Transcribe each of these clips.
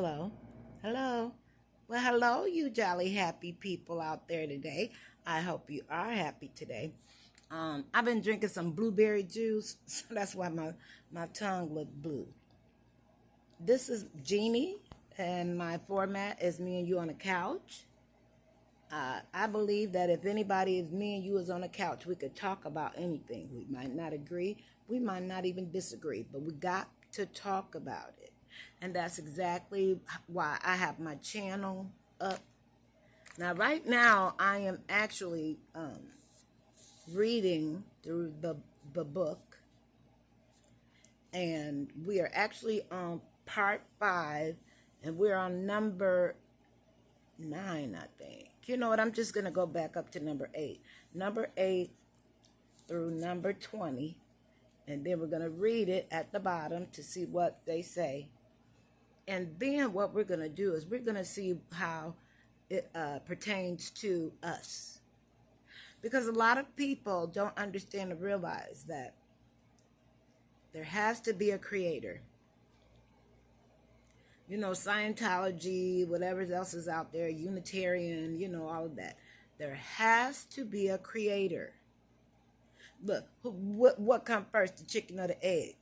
Hello. Hello. Well, hello, you jolly happy people out there today. I hope you are happy today. I've been drinking some blueberry juice, so that's why my tongue looked blue. This is Jeannie, and my format is me and you on a couch. I believe that if anybody, if me and you was on a couch, we could talk about anything. We might not agree, we might not even disagree, but we got to talk about it. And that's exactly why I have my channel up. Now, right now, I am actually reading through the book, and we are actually on part 5, and we're on number 9, I think. You know what? I'm just going to go back up to number 8. Number 8 through number 20, and then we're going to read it at the bottom to see what they say. And then what we're going to do is we're going to see how it pertains to us. Because a lot of people don't understand or realize that there has to be a creator. You know, Scientology, whatever else is out there, Unitarian, you know, all of that. There has to be a creator. Look, what comes first, the chicken or the egg?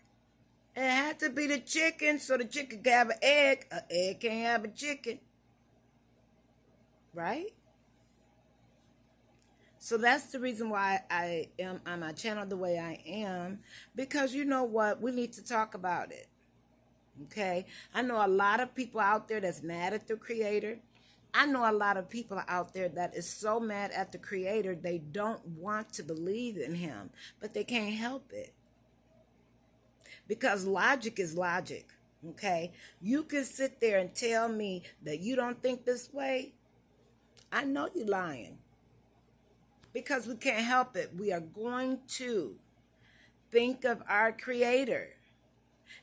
It had to be the chicken so the chicken can have an egg. An egg can't have a chicken. Right? So that's the reason why I am on my channel the way I am. Because you know what? We need to talk about it. Okay? I know a lot of people out there that's mad at the creator. I know a lot of people out there that is so mad at the creator they don't want to believe in him. But they can't help it. Because logic is logic, okay? You can sit there and tell me that you don't think this way. I know you're lying. Because we can't help it. We are going to think of our creator.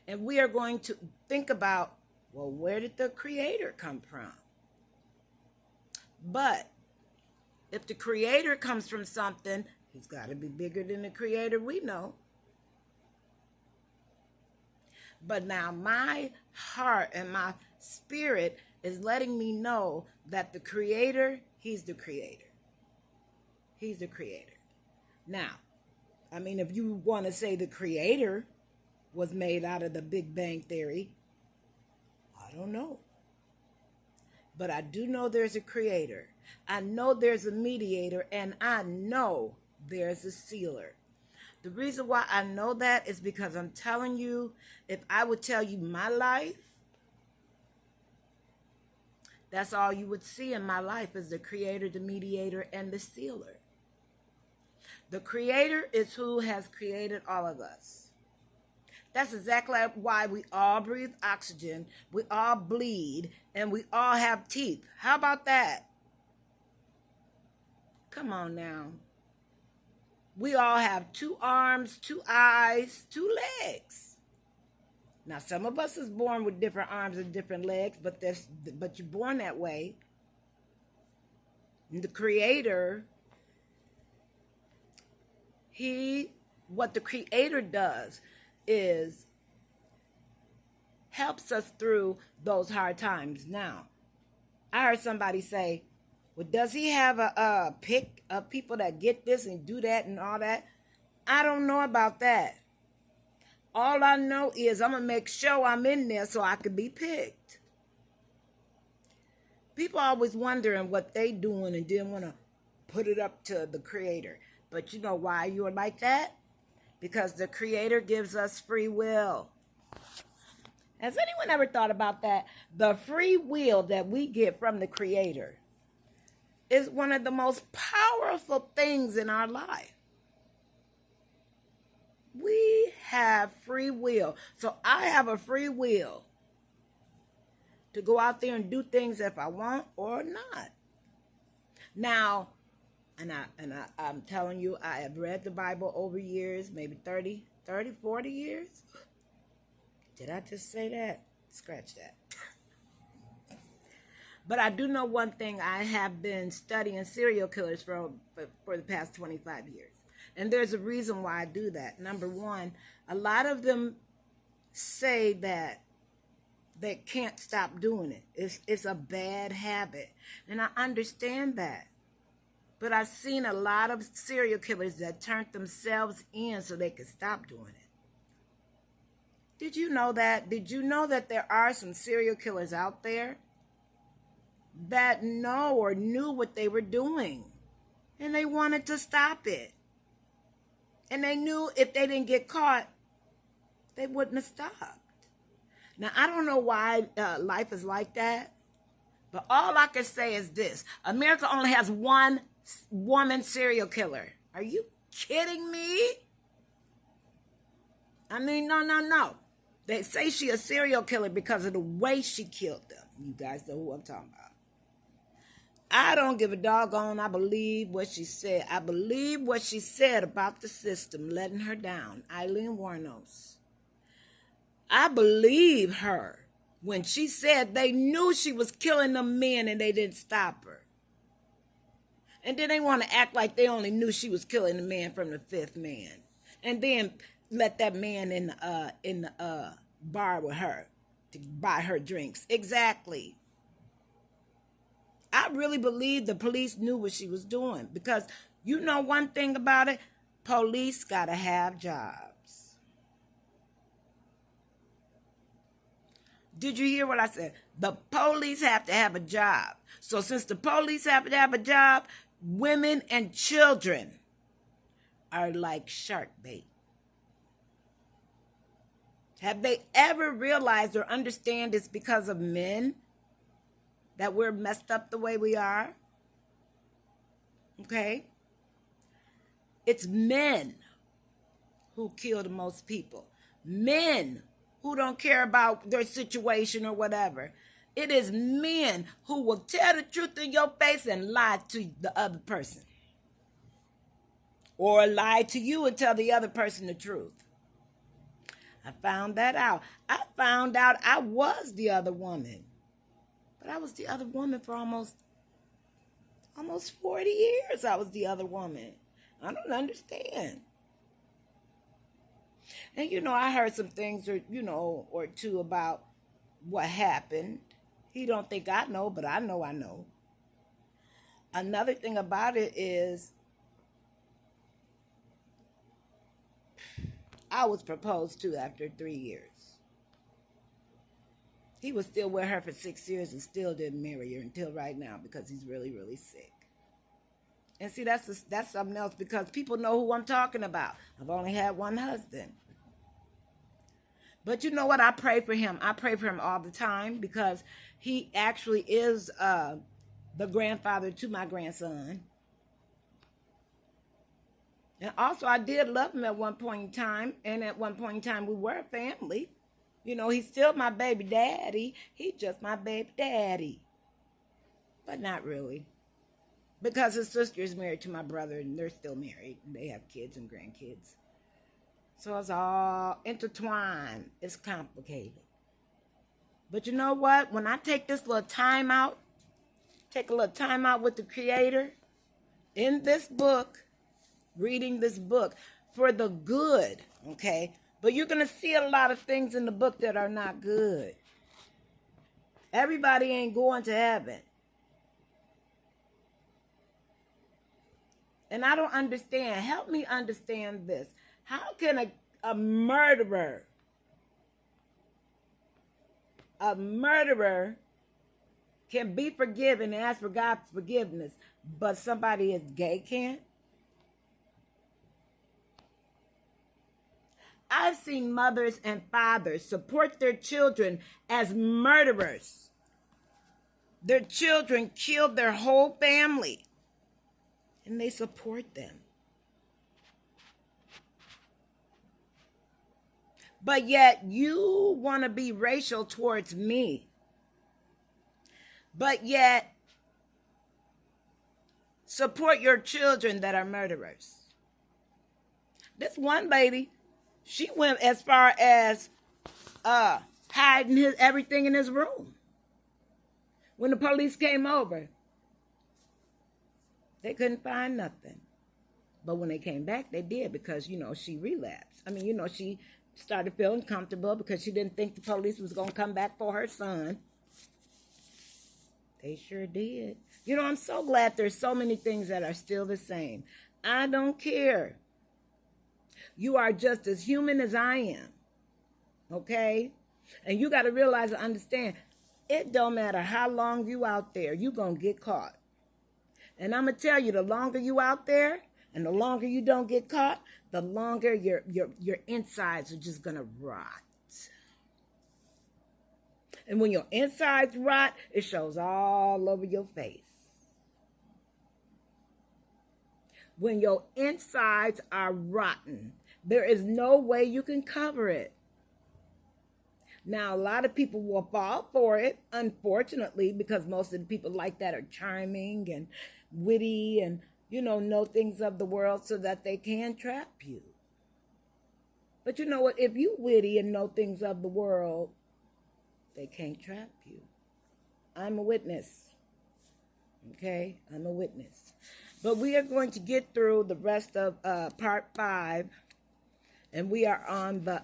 And we are going to think about, well, where did the creator come from? But if the creator comes from something, he's got to be bigger than the creator we know. But now my heart and my spirit is letting me know that the creator, he's the creator. He's the creator. Now, I mean, if you want to say the creator was made out of the Big Bang Theory, I don't know. But I do know there's a creator. I know there's a mediator, and I know there's a sealer. The reason why I know that is because I'm telling you, if I would tell you my life, that's all you would see in my life is the creator, the mediator, and the sealer. The creator is who has created all of us. That's exactly why we all breathe oxygen, we all bleed, and we all have teeth. How about that? Come on now. We all have 2 arms, 2 eyes, 2 legs. Now, some of us is born with different arms and different legs, but you're born that way. And the creator, what the creator does is helps us through those hard times. Now, I heard somebody say, well, does he have a pick of people that get this and do that and all that? I don't know about that. All I know is I'm going to make sure I'm in there so I can be picked. People always wondering what they doing and didn't want to put it up to the creator. But you know why you're like that? Because the creator gives us free will. Has anyone ever thought about that? The free will that we get from the creator is one of the most powerful things in our life. We have free will. So I have a free will to go out there and do things if I want or not. Now, I'm telling you, I have read the Bible over years, maybe 30, 40 years. Did I just say that? Scratch that. But I do know one thing. I have been studying serial killers for the past 25 years. And there's a reason why I do that. Number one, a lot of them say that that can't stop doing it. It's a bad habit. And I understand that. But I've seen a lot of serial killers that turned themselves in so they could stop doing it. Did you know that? Did you know that there are some serial killers out there that know or knew what they were doing and they wanted to stop it? And they knew if they didn't get caught, they wouldn't have stopped. Now, I don't know why life is like that, but all I can say is this. America only has one woman serial killer. Are you kidding me? I mean, no. They say she a serial killer because of the way she killed them. You guys know who I'm talking about. I don't give a doggone. I believe what she said. I believe what she said about the system letting her down. Aileen Wuornos. I believe her when she said they knew she was killing them men and they didn't stop her. And then they want to act like they only knew she was killing the man from the fifth man. And then let that man in the bar with her to buy her drinks. Exactly. I really believe the police knew what she was doing. Because you know one thing about it? Police got to have jobs. Did you hear what I said? The police have to have a job. So since the police have to have a job, women and children are like shark bait. Have they ever realized or understand it's because of men that we're messed up the way we are? Okay? It's men who kill the most people. Men who don't care about their situation or whatever. It is men who will tell the truth in your face and lie to the other person. Or lie to you and tell the other person the truth. I found that out. I found out I was the other woman. But I was the other woman for almost 40 years. I was the other woman. I don't understand. And, I heard some things, or two about what happened. He don't think I know, but I know I know. Another thing about it is I was proposed to after 3 years. He was still with her for 6 years and still didn't marry her until right now because he's really, really sick. And see, that's something else because people know who I'm talking about. I've only had one husband. But you know what? I pray for him. I pray for him all the time because he actually is the grandfather to my grandson. And also, I did love him at one point in time. And at one point in time, we were a family. He's still my baby daddy. He's just my baby daddy. But not really. Because his sister is married to my brother, and they're still married. And they have kids and grandkids. So it's all intertwined. It's complicated. But you know what? When I take this little time out, with the Creator, in this book, reading this book, for the good, okay? But you're going to see a lot of things in the book that are not good. Everybody ain't going to heaven. And I don't understand. Help me understand this. How can a murderer can be forgiven and ask for God's forgiveness, but somebody is gay can't? I've seen mothers and fathers support their children as murderers. Their children killed their whole family, and they support them. But yet you want to be racial towards me. But yet support your children that are murderers. This one lady, she went as far as hiding everything in his room. When the police came over, they couldn't find nothing. But when they came back, they did because, she relapsed. I mean, she started feeling comfortable because she didn't think the police was going to come back for her son. They sure did. You know, I'm so glad there's so many things that are still the same. I don't care. You are just as human as I am. Okay? And you got to realize and understand, it don't matter how long you out there, you're going to get caught. And I'm going to tell you, the longer you out there and the longer you don't get caught, the longer your insides are just going to rot. And when your insides rot, it shows all over your face. When your insides are rotten, there is no way you can cover it. Now, a lot of people will fall for it, unfortunately, because most of the people like that are charming and witty and, know things of the world so that they can trap you. But you know what? If you witty and know things of the world, they can't trap you. I'm a witness. Okay? I'm a witness. But we are going to get through the rest of part 5. And we are on the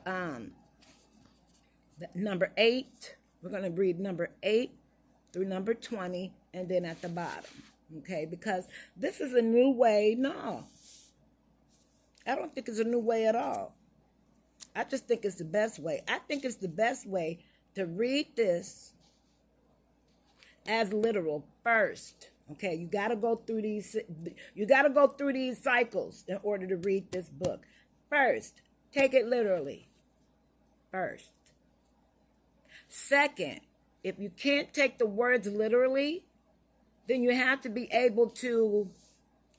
number 8. We're going to read number 8 through number 20. And then at the bottom. Okay? Because this is a new way. No. I don't think it's a new way at all. I just think it's the best way. I think it's the best way to read this as literal first. Okay, you got to go through these cycles in order to read this book. First, take it literally. First. Second, if you can't take the words literally, then you have to be able to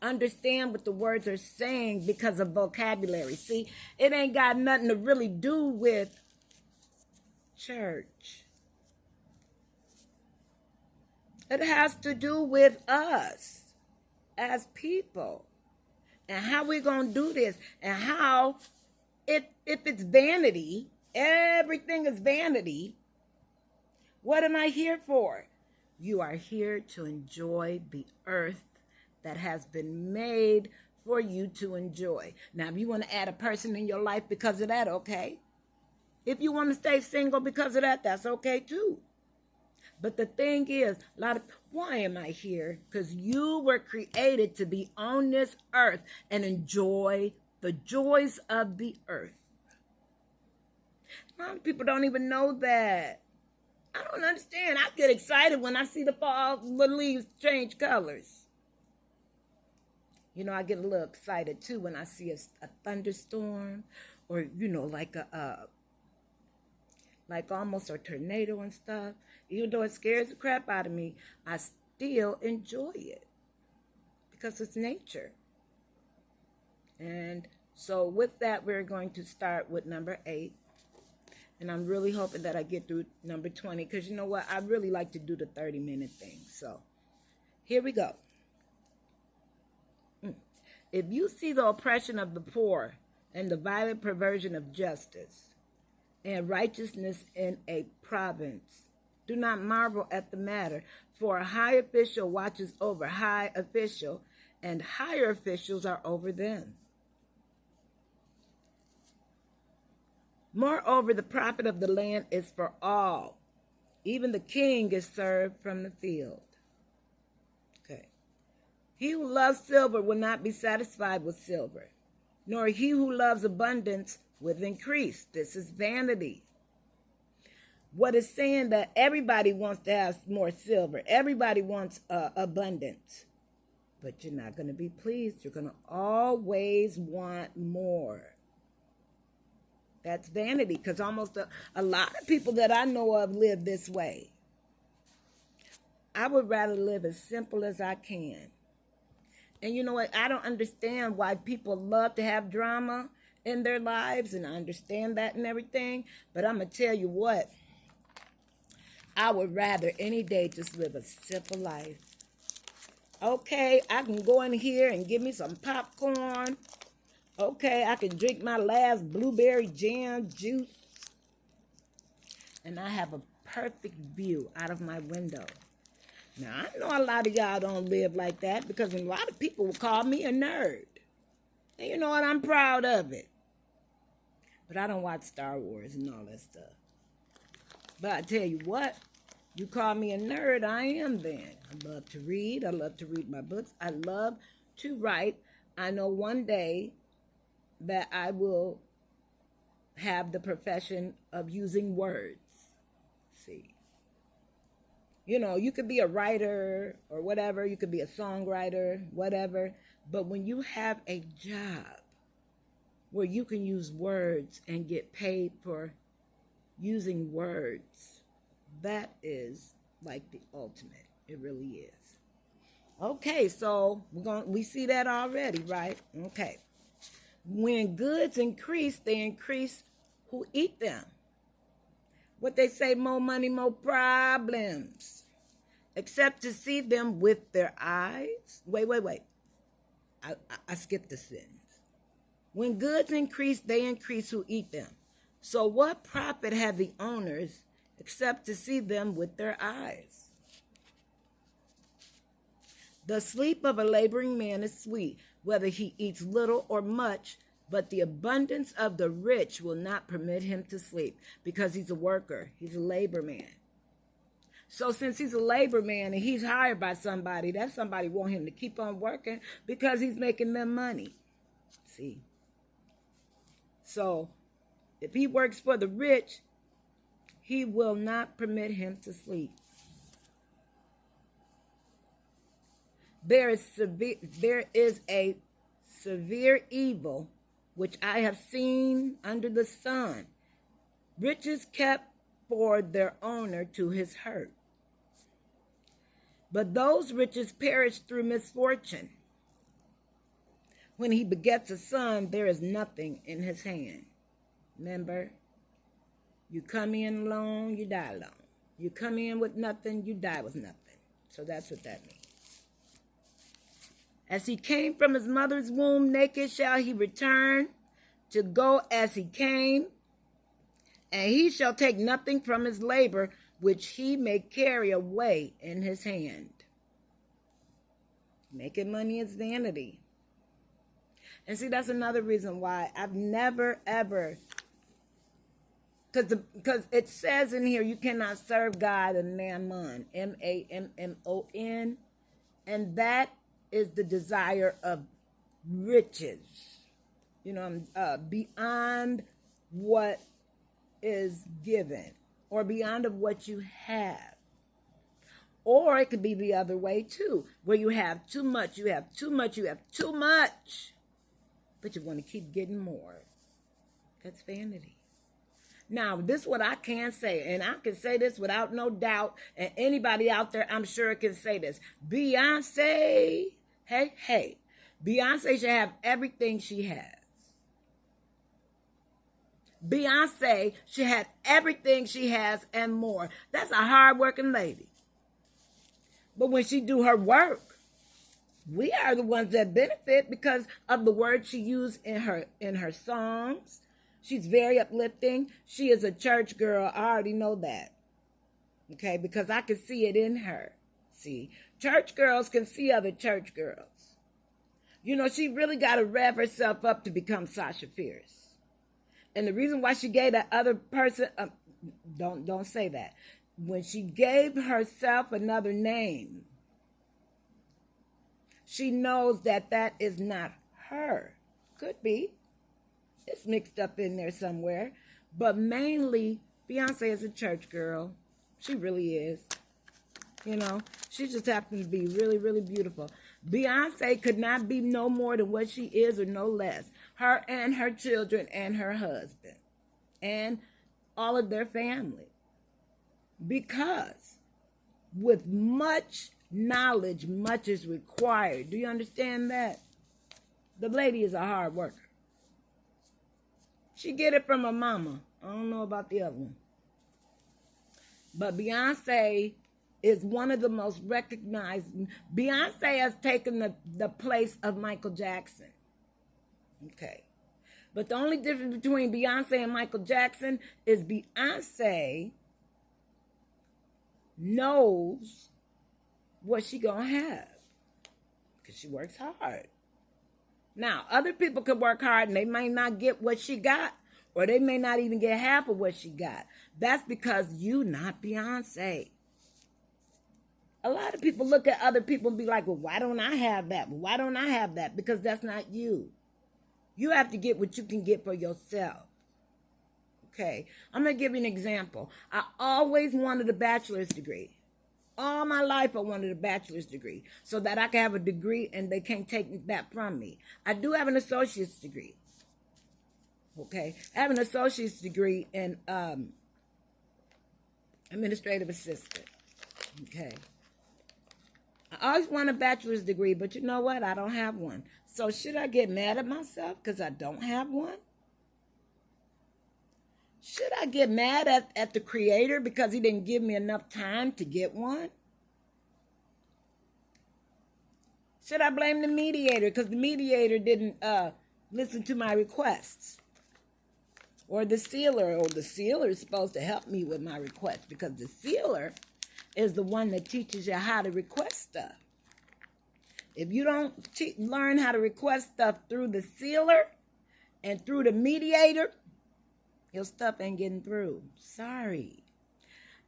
understand what the words are saying because of vocabulary. See, it ain't got nothing to really do with church. It has to do with us as people and how we're going to do this and how, if it's vanity, everything is vanity, what am I here for? You are here to enjoy the earth that has been made for you to enjoy. Now, if you want to add a person in your life because of that, okay. If you want to stay single because of that, that's okay too. But the thing is, why am I here? Because you were created to be on this earth and enjoy the joys of the earth. A lot of people don't even know that. I don't understand. I get excited when I see the leaves change colors. I get a little excited too when I see a thunderstorm or, like almost a tornado and stuff. Even though it scares the crap out of me, I still enjoy it because it's nature. And so with that, we're going to start with number 8. And I'm really hoping that I get through number 20 because you know what? I really like to do the 30-minute thing. So here we go. If you see the oppression of the poor and the violent perversion of justice and righteousness in a province, do not marvel at the matter, for a high official watches over high official, and higher officials are over them. Moreover, the profit of the land is for all. Even the king is served from the field. Okay. He who loves silver will not be satisfied with silver, nor he who loves abundance with increase. This is vanity. What is saying that everybody wants to have more silver. Everybody wants abundance. But you're not going to be pleased. You're going to always want more. That's vanity, because almost a lot of people that I know of live this way. I would rather live as simple as I can. And you know what? I don't understand why people love to have drama in their lives, and I understand that and everything. But I'm going to tell you what. I would rather any day just live a simple life. Okay, I can go in here and give me some popcorn. Okay, I can drink my last blueberry jam juice. And I have a perfect view out of my window. Now, I know a lot of y'all don't live like that because a lot of people will call me a nerd. And you know what? I'm proud of it. But I don't watch Star Wars and all that stuff. But I tell you what, you call me a nerd, I am then. I love to read. I love to read my books. I love to write. I know one day that I will have the profession of using words. See. You know, you could be a writer or whatever. You could be a songwriter, whatever. But when you have a job where you can use words and get paid for using words, that is like the ultimate. It really is. Okay, so we see that already, right? Okay. When goods increase, they increase who eat them. What they say, more money, more problems. Except to see them with their eyes. Wait. I skipped the sentence. When goods increase, they increase who eat them. So what profit have the owners except to see them with their eyes? The sleep of a laboring man is sweet, whether he eats little or much, but the abundance of the rich will not permit him to sleep because he's a worker. He's a labor man. So since he's a labor man and he's hired by somebody, that somebody want him to keep on working because he's making them money. See? So if he works for the rich, he will not permit him to sleep. There is a severe evil which I have seen under the sun. Riches kept for their owner to his hurt. But those riches perish through misfortune. When he begets a son, there is nothing in his hand. Remember, you come in alone, you die alone. You come in with nothing, you die with nothing. So that's what that means. As he came from his mother's womb, naked shall he return to go as he came, and he shall take nothing from his labor, which he may carry away in his hand. Making money is vanity. And see, that's another reason why I've never, ever, because it says in here, you cannot serve God and mammon, M-A-M-M-O-N, and that is the desire of riches, beyond what is given or beyond of what you have. Or it could be the other way too, where you have too much, you have too much, but you want to keep getting more. That's vanity. Now, this is what I can say, and I can say this without no doubt, and anybody out there, I'm sure, can say this. Beyonce, hey, Beyonce should have everything she has. Beyonce should have everything she has and more. That's a hard-working lady. But when she do her work, we are the ones that benefit because of the words she used in her songs. She's very uplifting. She is a church girl. I already know that. Okay, because I can see it in her. See, church girls can see other church girls. She really got to rev herself up to become Sasha Fierce. And the reason why she gave that other person, don't say that. When she gave herself another name, she knows that is not her. Could be. It's mixed up in there somewhere. But mainly, Beyonce is a church girl. She really is. She just happens to be really, really beautiful. Beyonce could not be no more than what she is or no less. Her and her children and her husband and all of their family. Because with much knowledge, much is required. Do you understand that? The lady is a hard worker. She get it from her mama. I don't know about the other one. But Beyonce is one of the most recognized. Beyonce has taken the place of Michael Jackson. Okay. But the only difference between Beyonce and Michael Jackson is Beyonce knows what she gonna have because she works hard. Now, other people could work hard and they might not get what she got, Or they may not even get half of what she got. That's because you not Beyonce. A lot of people look at other people and be like, well, why don't I have that? Well, why don't I have that? Because that's not you. You have to get what you can get for yourself. Okay, I'm going to give you an example. I always wanted a bachelor's degree. All my life I wanted a bachelor's degree so that I could have a degree and they can't take that from me. I do have an associate's degree. Okay, I have an associate's degree in administrative assistant. Okay. I always want a bachelor's degree, but you know what? I don't have one. So should I get mad at myself because I don't have one? Should I get mad at the Creator because he didn't give me enough time to get one? Should I blame the mediator because the mediator didn't listen to my requests? Or the sealer, or the sealer is supposed to help me with my request because the sealer is the one that teaches you how to request stuff. If you don't learn how to request stuff through the sealer and through the mediator, your stuff ain't getting through. Sorry.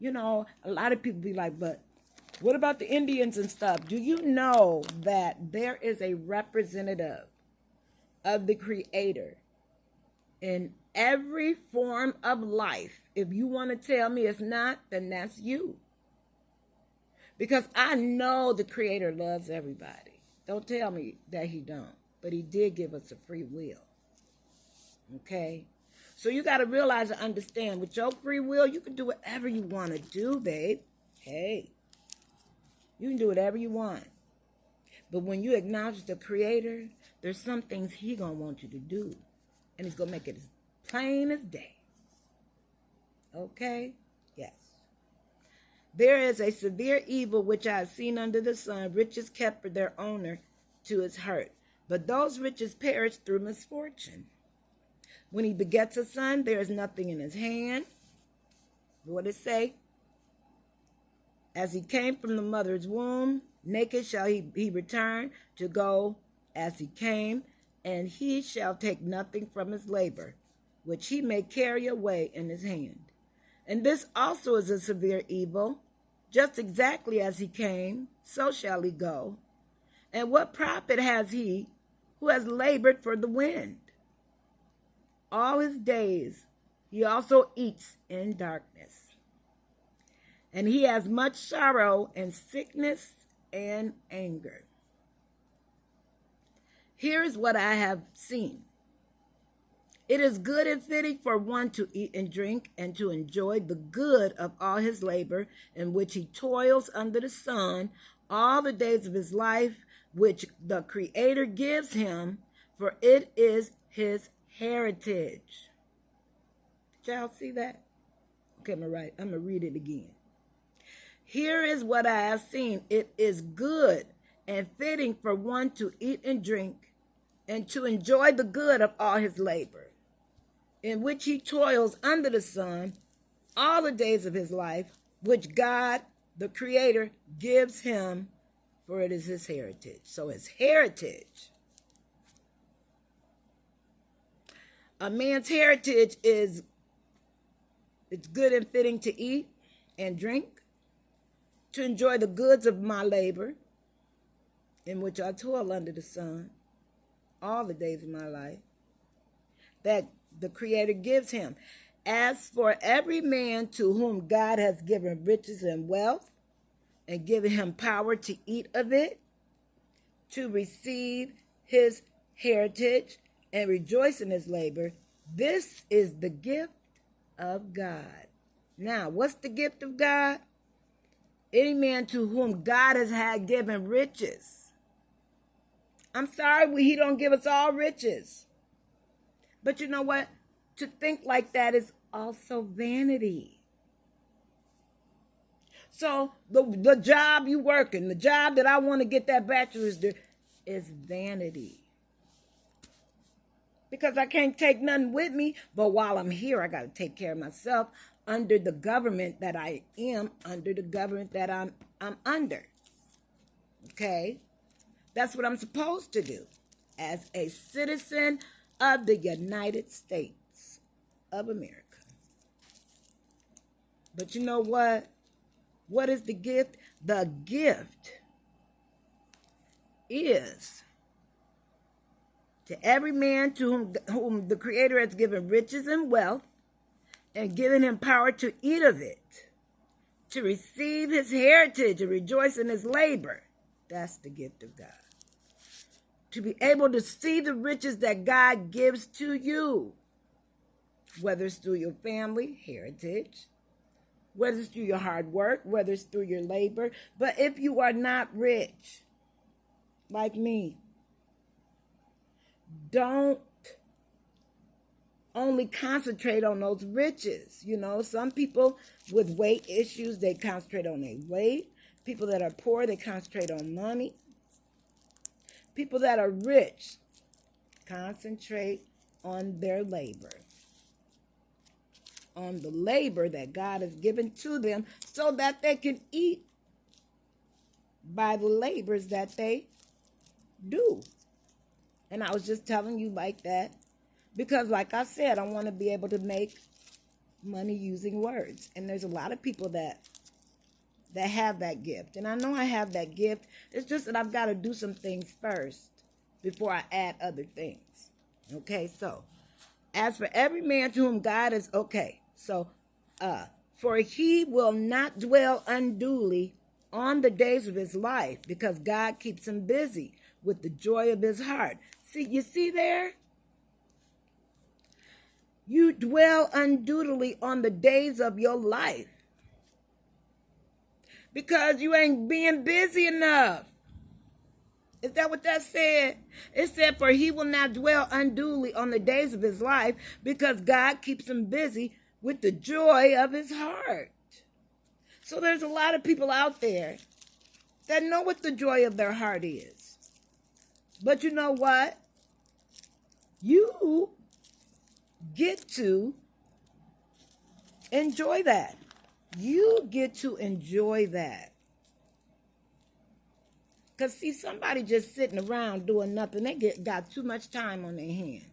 You know, a lot of people be like, but what about the Indians and stuff? Do you know that there is a representative of the Creator in every form of life? If you want to tell me it's not, then that's you. Because I know the Creator loves everybody. Don't tell me that he don't. But he did give us a free will. Okay? So you got to realize and understand, with your free will, you can do whatever you want to do, babe. Hey. You can do whatever you want. But when you acknowledge the Creator, there's some things he going to want you to do. And he's going to make it as plain as day. Okay? Yes. There is a severe evil which I have seen under the sun, riches kept for their owner to his hurt. But those riches perish through misfortune. When he begets a son, there is nothing in his hand. What does it say? As he came from the mother's womb, naked shall he return to go as he came, and he shall take nothing from his labor, which he may carry away in his hand. And this also is a severe evil. Just exactly as he came, so shall he go. And what profit has he who has labored for the wind? All his days he also eats in darkness. And he has much sorrow and sickness and anger. Here is what I have seen. It is good and fitting for one to eat and drink and to enjoy the good of all his labor in which he toils under the sun all the days of his life, which the Creator gives him, for it is his heritage. Did y'all see that? Okay, I'm going to read it again. Here is what I have seen. It is good and fitting for one to eat and drink and to enjoy the good of all his labor, in which he toils under the sun all the days of his life, which God, the Creator, gives him, for it is his heritage. So his heritage. A man's heritage is, it's good and fitting to eat and drink, to enjoy the goods of my labor, in which I toil under the sun all the days of my life, that the Creator gives him. As for every man to whom God has given riches and wealth, and given him power to eat of it, to receive his heritage and rejoice in his labor, this is the gift of God. Now, what's the gift of God? Any man to whom God has had given riches. I'm sorry, he don't give us all riches. But you know what? To think like that is also vanity. So the job you working, the job that I want to get that bachelor's degree, is vanity. Because I can't take nothing with me, but while I'm here, I got to take care of myself under the government that I am, under the government that I'm under. Okay? That's what I'm supposed to do as a citizen of the United States. of America. But you know what? What is the gift? The gift is to every man to whom the Creator has given riches and wealth and given him power to eat of it, to receive his heritage and rejoice in his labor. That's the gift of God. To be able to see the riches that God gives to you, whether it's through your family, heritage, whether it's through your hard work, whether it's through your labor. But if you are not rich, like me, don't only concentrate on those riches. You know, some people with weight issues, they concentrate on their weight. People that are poor, they concentrate on money. People that are rich concentrate on their labor, on the labor that God has given to them so that they can eat by the labors that they do. And I was just telling you like that because, like I said, I want to be able to make money using words. And there's a lot of people that have that gift. And I know I have that gift. It's just that I've got to do some things first before I add other things. Okay, so as for every man to whom God is, for he will not dwell unduly on the days of his life, because God keeps him busy with the joy of his heart. See, you see there? You dwell unduly on the days of your life because you ain't being busy enough. Is that what that said? It said, for he will not dwell unduly on the days of his life because God keeps him busy with the joy of his heart. So there's a lot of people out there that know what the joy of their heart is. But you know what? You get to enjoy that. You get to enjoy that. Because, see, somebody just sitting around doing nothing, they got too much time on their hands.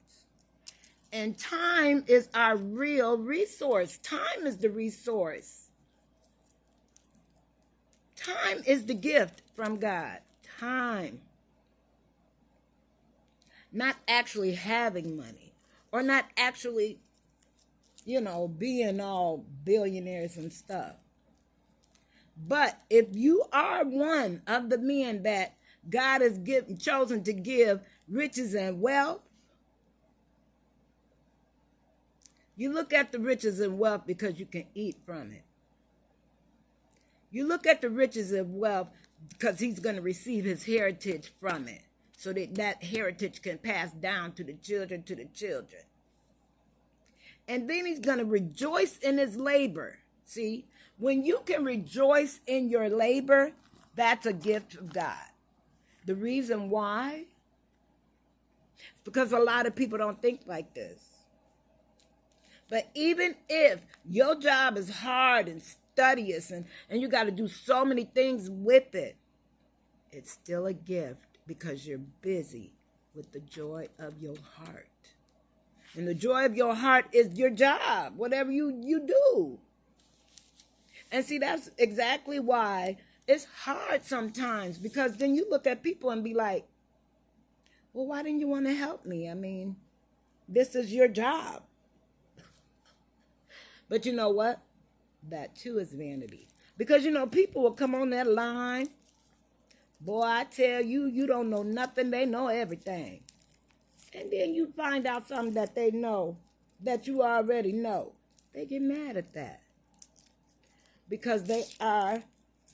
And time is our real resource. Time is the resource. Time is the gift from God. Time. Not actually having money or not actually, being all billionaires and stuff. But if you are one of the men that God has chosen to give riches and wealth, you look at the riches and wealth because you can eat from it. You look at the riches and wealth because he's going to receive his heritage from it, so that heritage can pass down to the children, And then he's going to rejoice in his labor. See, when you can rejoice in your labor, that's a gift of God. The reason why? Because a lot of people don't think like this. But even if your job is hard and studious and you got to do so many things with it, it's still a gift because you're busy with the joy of your heart. And the joy of your heart is your job, whatever you do. And see, that's exactly why it's hard sometimes, because then you look at people and be like, well, why didn't you want to help me? I mean, this is your job. But you know what? That too is vanity. Because, people will come on that line. Boy, I tell you, you don't know nothing. They know everything. And then you find out something that they know that you already know. They get mad at that. Because they are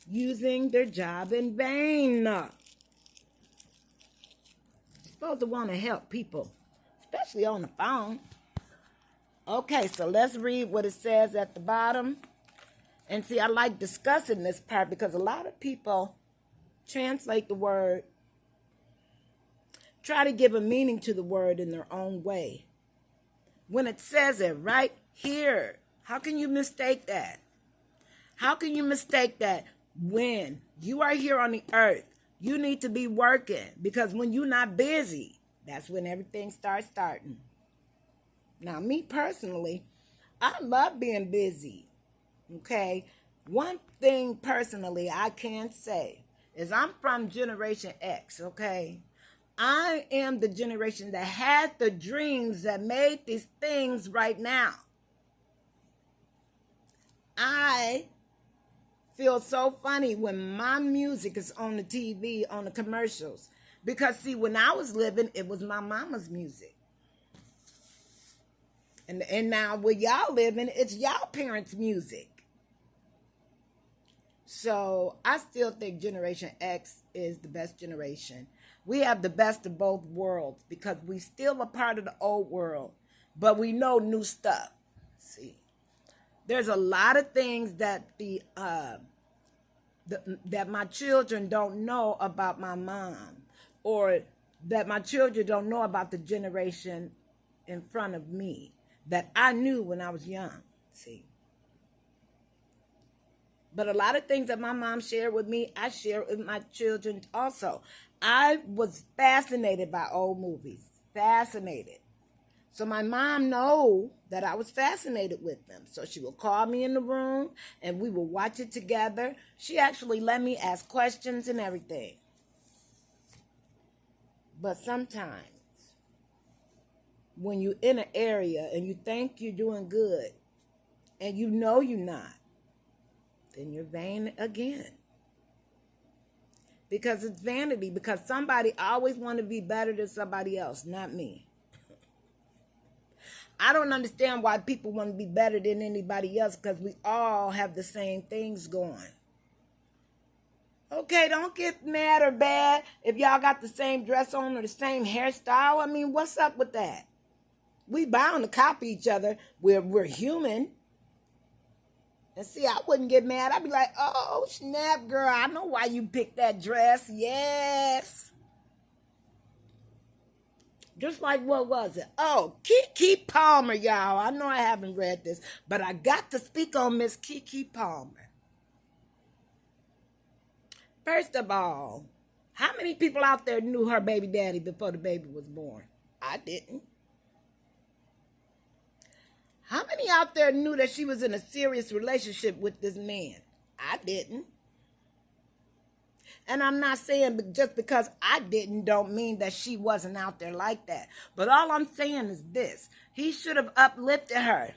using their job in vain. You're supposed to want to help people, especially on the phone. Okay, so let's read what it says at the bottom. And see, I like discussing this part because a lot of people translate the word, try to give a meaning to the word in their own way. When it says it right here, how can you mistake that? How can you mistake that when you are here on the earth? You need to be working, because when you're not busy, that's when everything starts starting. Now, me personally, I love being busy. Okay. One thing personally I can say is I'm from Generation X. Okay. I am the generation that had the dreams that made these things right now. I feel so funny when my music is on the TV, on the commercials. Because, see, when I was living, it was my mama's music. And now where y'all living, it's y'all parents' music. So I still think Generation X is the best generation. We have the best of both worlds because we still a part of the old world, but we know new stuff. See, there's a lot of things that that my children don't know about my mom, or that my children don't know about the generation in front of me that I knew when I was young. See. But a lot of things that my mom shared with me, I share with my children also. I was fascinated by old movies. Fascinated. So my mom know that I was fascinated with them. So she would call me in the room and we would watch it together. She actually let me ask questions and everything. But sometimes when you're in an area and you think you're doing good and you know you're not, then you're vain again. Because it's vanity. Because somebody always want to be better than somebody else, not me. I don't understand why people want to be better than anybody else, because we all have the same things going. Okay, don't get mad or bad if y'all got the same dress on or the same hairstyle. I mean, what's up with that? We bound to copy each other. We're human. And see, I wouldn't get mad. I'd be like, oh, snap, girl. I know why you picked that dress. Yes. Just like, what was it? Oh, Keke Palmer, y'all. I know I haven't read this, but I got to speak on Miss Keke Palmer. First of all, how many people out there knew her baby daddy before the baby was born? I didn't. How many out there knew that she was in a serious relationship with this man? I didn't. And I'm not saying just because I didn't don't mean that she wasn't out there like that. But all I'm saying is this. He should have uplifted her.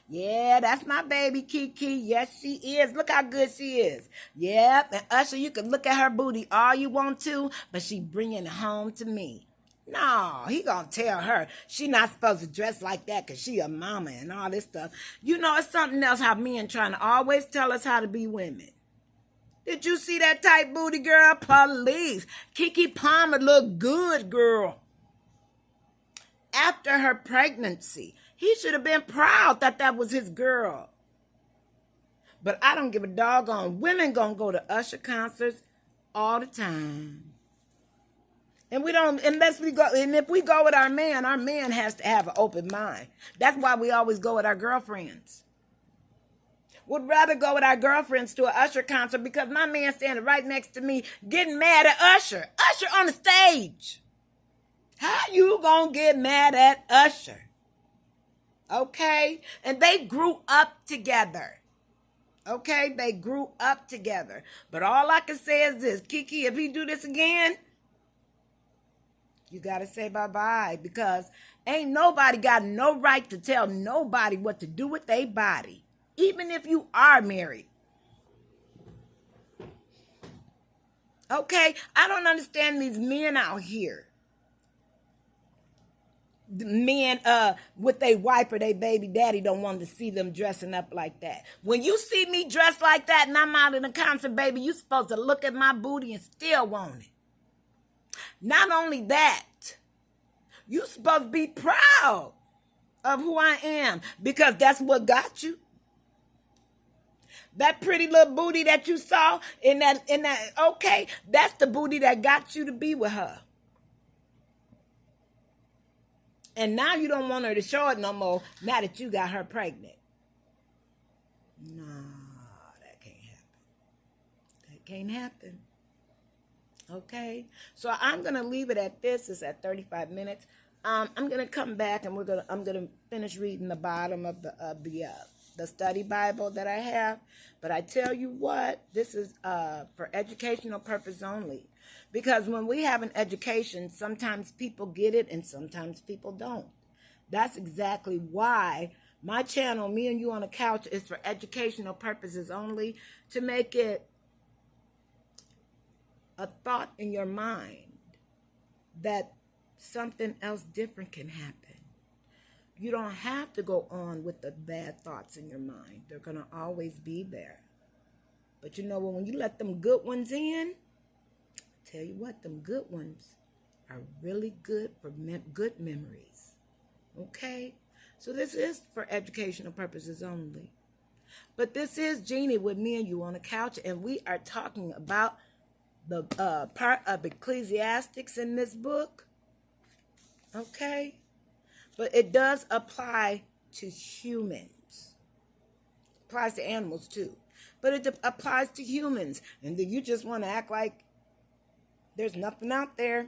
Yeah, that's my baby, Keke. Yes, she is. Look how good she is. Yep, and Usher, you can look at her booty all you want to, but she bringing it home to me. No, he gonna tell her she not supposed to dress like that because she a mama and all this stuff. You know, it's something else how men trying to always tell us how to be women. Did you see that tight booty, girl? Police. Keke Palmer looked good, girl. After her pregnancy, he should have been proud that that was his girl. But I don't give a doggone. Women gonna go to Usher concerts all the time. And we don't, unless we go, and if we go with our man has to have an open mind. That's why we always go with our girlfriends. Would rather go with our girlfriends to an Usher concert because my man standing right next to me getting mad at Usher. Usher on the stage. How you gonna get mad at Usher? Okay? And they grew up together. Okay? They grew up together. But all I can say is this, Keke, if he do this again, you got to say bye-bye, because ain't nobody got no right to tell nobody what to do with their body, even if you are married. Okay? I don't understand these men out here. The men with their wife or their baby daddy don't want to see them dressing up like that. When you see me dressed like that and I'm out in a concert, baby, you supposed to look at my booty and still want it. Not only that, you're supposed to be proud of who I am, because that's what got you. That pretty little booty that you saw in that, okay, that's the booty that got you to be with her. And now you don't want her to show it no more now that you got her pregnant. No, that can't happen. That can't happen. Okay, so I'm going to leave it at this. It's at 35 minutes. I'm gonna come back and I'm gonna finish reading the bottom of the study Bible that I have. But I tell you what, this is for educational purpose only, because when we have an education, sometimes people get it and sometimes people don't. That's exactly why my channel, Me and You on the Couch, is for educational purposes only, to make it a thought in your mind that something else different can happen. You don't have to go on with the bad thoughts in your mind. They're going to always be there. But you know, when you let them good ones in, tell you what, them good ones are really good for good memories. Okay? So this is for educational purposes only. But this is Jeannie with Me and You on the Couch, and we are talking about the part of Ecclesiastics in this book. Okay? But it does apply to humans. It applies to animals too. But it applies to humans. And then you just want to act like there's nothing out there.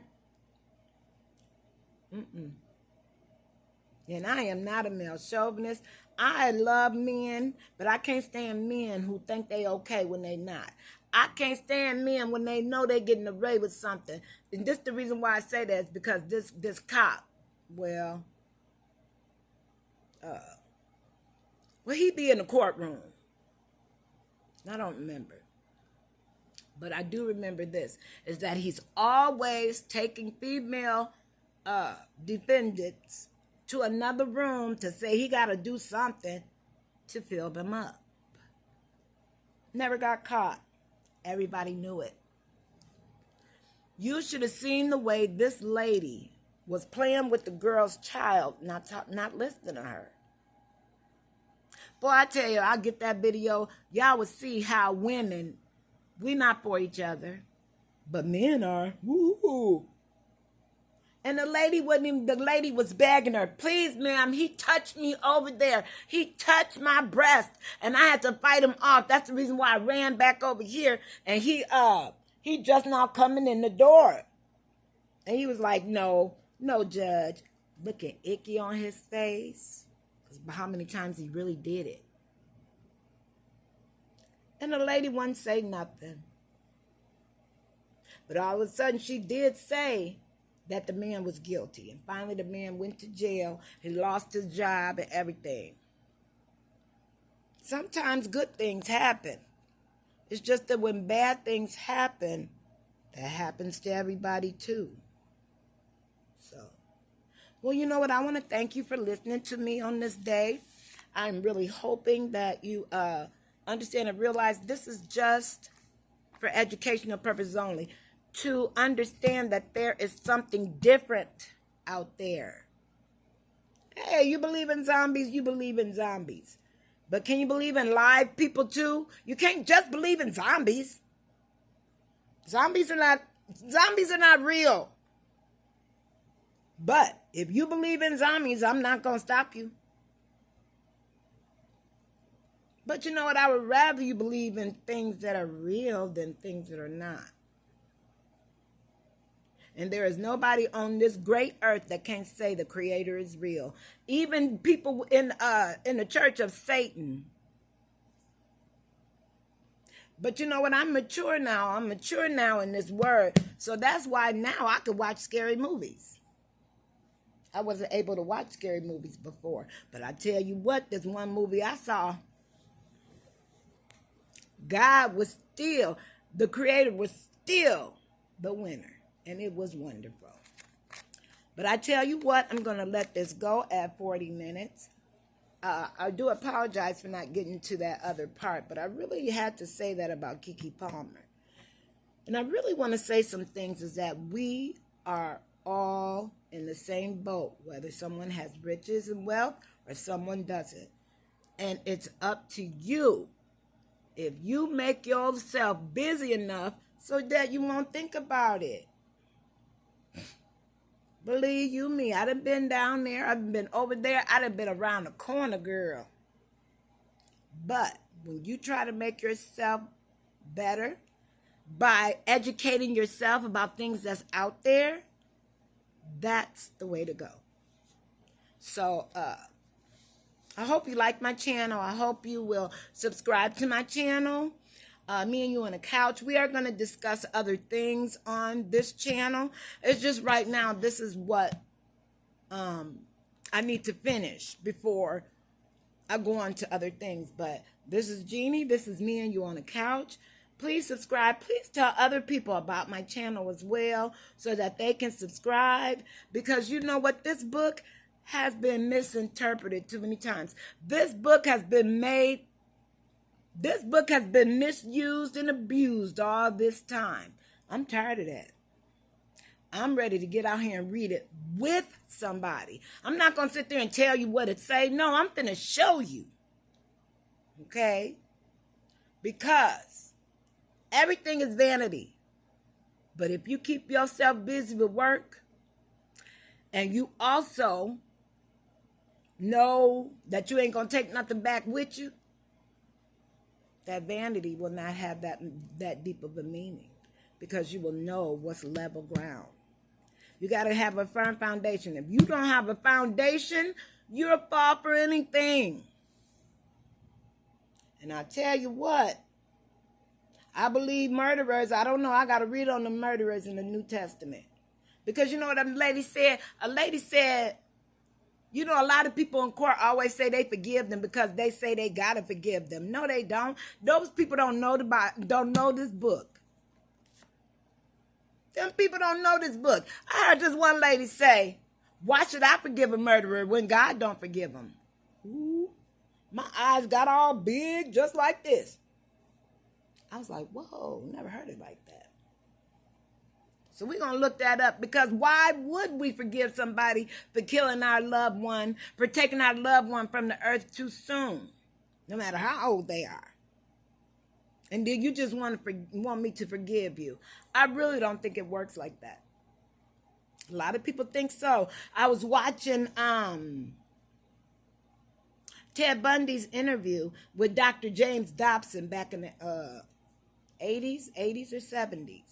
And I am not a male chauvinist. I love men, but I can't stand men who think they okay when they not. I can't stand men when they know they're getting away with something. And this the reason why I say that is because this cop, well, he be in the courtroom. I don't remember. But I do remember this, is that he's always taking female defendants to another room to say he got to do something to fill them up. Never got caught. Everybody knew it. You should have seen the way this lady was playing with the girl's child, not listening to her. Boy, I tell you, I'll get that video. Y'all will see how women, we not for each other, but men are. Woo-hoo. And the lady was begging her, please, ma'am, he touched me over there. He touched my breast, and I had to fight him off. That's the reason why I ran back over here, and he just now coming in the door. And he was like, no, judge. Looking icky on his face. Because how many times he really did it. And the lady wouldn't say nothing. But all of a sudden she did say that the man was guilty. And finally the man went to jail. He lost his job and everything. Sometimes good things happen. It's just that when bad things happen, that happens to everybody too. So, well, you know what? I want to thank you for listening to me on this day. I'm really hoping that you understand and realize this is just for educational purposes only. To understand that there is something different out there. Hey, you believe in zombies, you believe in zombies. But can you believe in live people too? You can't just believe in zombies. Zombies are not real. But if you believe in zombies, I'm not going to stop you. But you know what? I would rather you believe in things that are real than things that are not. And there is nobody on this great earth that can't say the Creator is real. Even people in the church of Satan. But you know what? I'm mature now. I'm mature now in this word. So that's why now I could watch scary movies. I wasn't able to watch scary movies before. But I tell you what, there's one movie I saw. God was still, the Creator was still the winner. And it was wonderful. But I tell you what, I'm going to let this go at 40 minutes. I do apologize for not getting to that other part, but I really had to say that about Keke Palmer. And I really want to say some things is that we are all in the same boat, whether someone has riches and wealth or someone doesn't. And it's up to you. If you make yourself busy enough so that you won't think about it. Believe you me, I done been down there. I've been over there. I done been around the corner, girl. But when you try to make yourself better by educating yourself about things that's out there, That's the way to go. So, I hope you like my channel. I hope you will subscribe to my channel. Me and You on the Couch. We are going to discuss other things on this channel. It's just right now, this is what I need to finish before I go on to other things. But this is Jeannie. This is Me and You on the Couch. Please subscribe. Please tell other people about my channel as well so that they can subscribe. Because you know what? This book has been misinterpreted too many times. This book has been misused and abused all this time. I'm tired of that. I'm ready to get out here and read it with somebody. I'm not going to sit there and tell you what it say. No, I'm going to show you. Okay? Because everything is vanity. But if you keep yourself busy with work and you also know that you ain't going to take nothing back with you, that vanity will not have that deep of a meaning, because you will know what's level ground. You got to have a firm foundation. If you don't have a foundation, you'll fall for anything. And I tell you what, I believe murderers, I don't know, I got to read on the murderers in the New Testament. Because you know what a lady said? A lady said, you know, a lot of people in court always say they forgive them because they say they got to forgive them. No, they don't. Those people don't know this book. Them people don't know this book. I heard this one lady say, why should I forgive a murderer when God don't forgive him? Ooh, my eyes got all big just like this. I was like, whoa, never heard it like that. So we're going to look that up, because why would we forgive somebody for killing our loved one, for taking our loved one from the earth too soon, no matter how old they are? And then you just want me to forgive you. I really don't think it works like that. A lot of people think so. I was watching Ted Bundy's interview with Dr. James Dobson back in the 80s or 70s.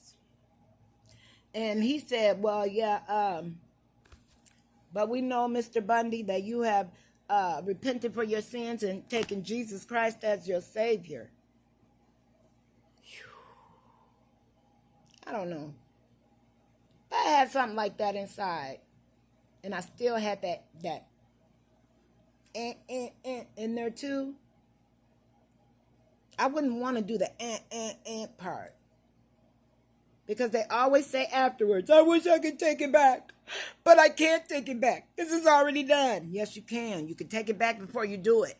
And he said, well, yeah, but we know, Mr. Bundy, that you have repented for your sins and taken Jesus Christ as your Savior. I don't know. If I had something like that inside, and I still had that in there too, I wouldn't want to do the part. Because they always say afterwards, I wish I could take it back, but I can't take it back. This is already done. Yes, you can. You can take it back before you do it.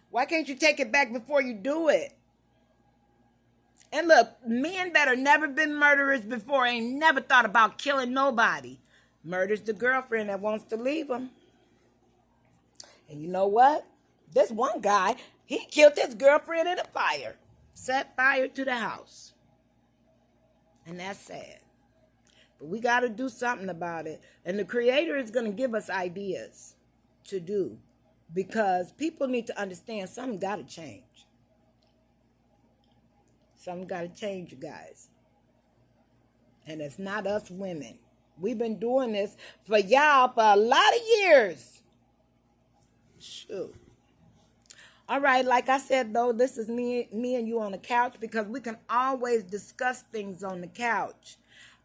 Why can't you take it back before you do it? And look, men that have never been murderers before ain't never thought about killing nobody. Murders the girlfriend that wants to leave him. And you know what? This one guy, he killed his girlfriend in a fire. Set fire to the house. And that's sad. But we got to do something about it. And the Creator is going to give us ideas to do. Because people need to understand something got to change. Something got to change, you guys. And it's not us women. We've been doing this for y'all for a lot of years. Shoot. All right, like I said, though, this is me and you on the couch, because we can always discuss things on the couch.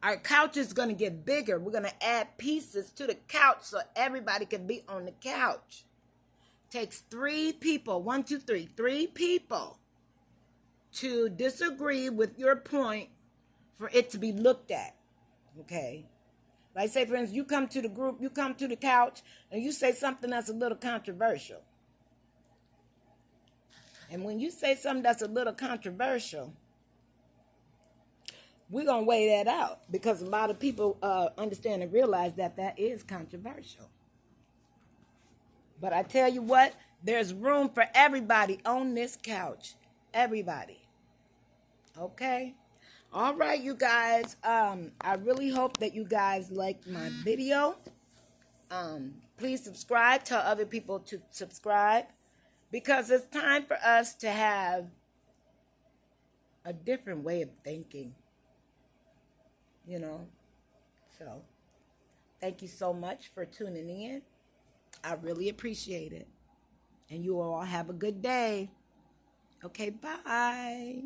Our couch is going to get bigger. We're going to add pieces to the couch so everybody can be on the couch. Takes 3 people, 1, 2, 3, 3 people to disagree with your point for it to be looked at, okay? Like, say, for instance, you come to the group, you come to the couch, and you say something that's a little controversial. And when you say something that's a little controversial, we're going to weigh that out, because a lot of people understand and realize that that is controversial. But I tell you what, there's room for everybody on this couch. Everybody. Okay? All right, you guys. I really hope that you guys liked my video. Please subscribe. Tell other people to subscribe. Because it's time for us to have a different way of thinking. you know. So thank you so much for tuning in. I really appreciate it. And you all have a good day. Okay, bye.